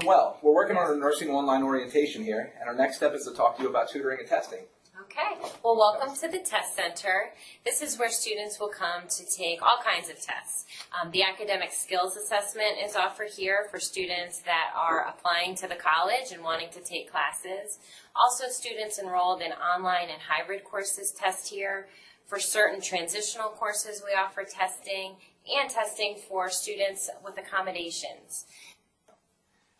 well. We're working on our nursing online orientation here, and our next step is to talk to you about tutoring and testing. Okay, well, welcome to the Test Center. This is where students will come to take all kinds of tests. The academic skills assessment is offered here for students that are applying to the college and wanting to take classes. Also, students enrolled in online and hybrid courses test here. For certain transitional courses, we offer testing and testing for students with accommodations.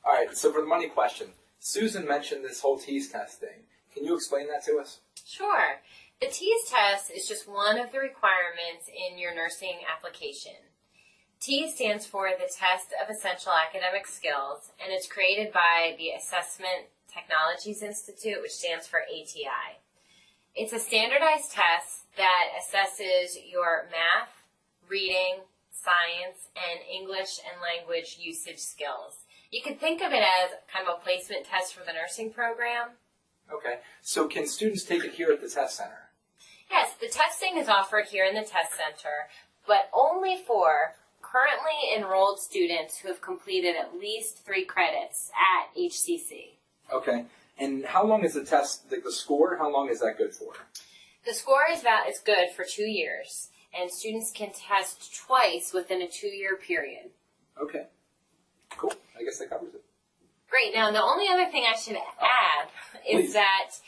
All right, so for the money question, Susan mentioned this whole TEAS test thing. Can you explain that to us? Sure. The TEAS test is just one of the requirements in your nursing application. TEAS stands for the Test of Essential Academic Skills, and it's created by the Assessment Technologies Institute, which stands for ATI. It's a standardized test that assesses your math, reading, science, and English and language usage skills. You can think of it as kind of a placement test for the nursing program. Okay, so can students take it here at the Test Center? Yes, the testing is offered here in the Test Center, but only for currently enrolled students who have completed at least 3 credits at HCC. Okay, and how long is the test, the score, how long is that good for? The score is good for 2 years, and students can test twice within a 2-year period. Okay, cool. I guess that covers it. Great. Now, the only other thing I should add is that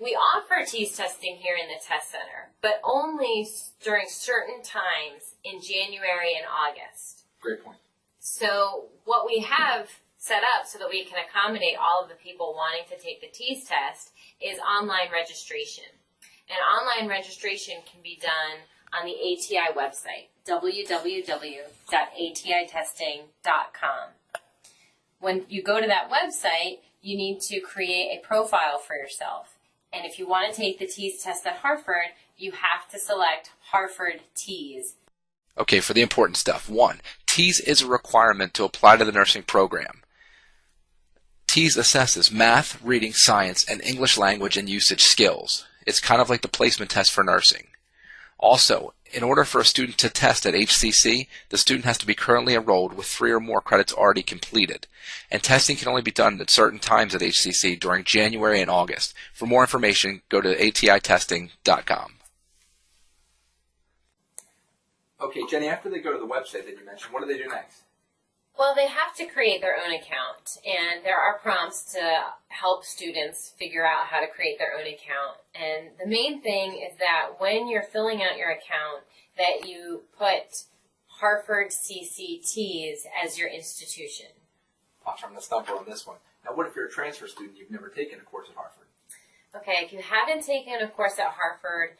we offer TEAS testing here in the Test Center, but only during certain times in January and August. Great point. So what we have set up so that we can accommodate all of the people wanting to take the TEAS test is online registration. And online registration can be done on the ATI website, www.atitesting.com. When you go to that website, you need to create a profile for yourself. And if you want to take the TEAS test at Harford, you have to select Harford TEAS. Okay, for the important stuff. 1, TEAS is a requirement to apply to the nursing program. TEAS assesses math, reading, science, and English language and usage skills. It's kind of like the placement test for nursing. Also, in order for a student to test at HCC, the student has to be currently enrolled with 3 or more credits already completed. And testing can only be done at certain times at HCC during January and August. For more information, go to atitesting.com. Okay, Jenny, after they go to the website that you mentioned, what do they do next? Well, they have to create their own account, and there are prompts to help students figure out how to create their own account. And the main thing is that when you're filling out your account, that you put Harford CCTs as your institution. Watch, I'm going to stumble on this one. Now, what if you're a transfer student, you've never taken a course at Harford? Okay, if you haven't taken a course at Harford,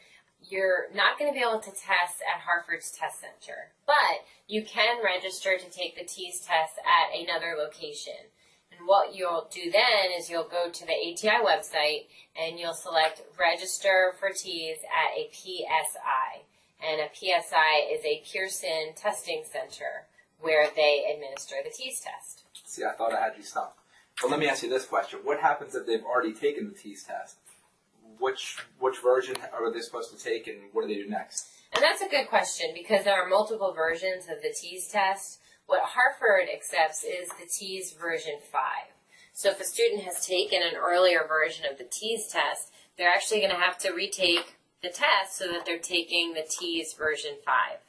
you're not going to be able to test at Harford's Test Center, but you can register to take the TEAS test at another location. And what you'll do then is you'll go to the ATI website and you'll select Register for TEAS at a PSI. And a PSI is a Pearson Testing Center where they administer the TEAS test. See, I thought I had you stumped. But let me ask you this question. What happens if they've already taken the TEAS test? Which version are they supposed to take, and what do they do next? And that's a good question because there are multiple versions of the TEAS test. What Harford accepts is the TEAS version 5. So if a student has taken an earlier version of the TEAS test, they're actually going to have to retake the test so that they're taking the TEAS version 5.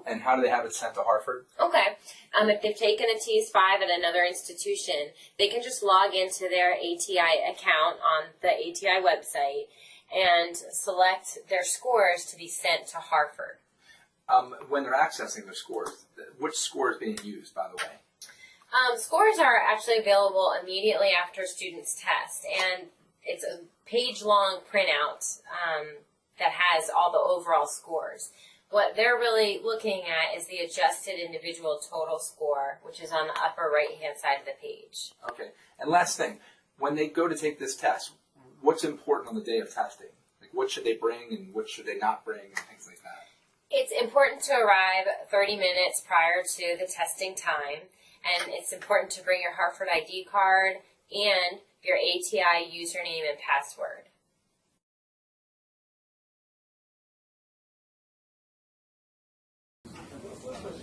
And how do they have it sent to Harford? Okay. If they've taken a TEAS 5 at another institution, they can just log into their ATI account on the ATI website and select their scores to be sent to Harford. When they're accessing their scores, which score is being used, by the way? Scores are actually available immediately after students test, and it's a page-long printout that has all the overall scores. What they're really looking at is the adjusted individual total score, which is on the upper right-hand side of the page. Okay. And last thing, when they go to take this test, what's important on the day of testing? Like, what should they bring and what should they not bring and things like that? It's important to arrive 30 minutes prior to the testing time, and it's important to bring your Harford ID card and your ATI username and password.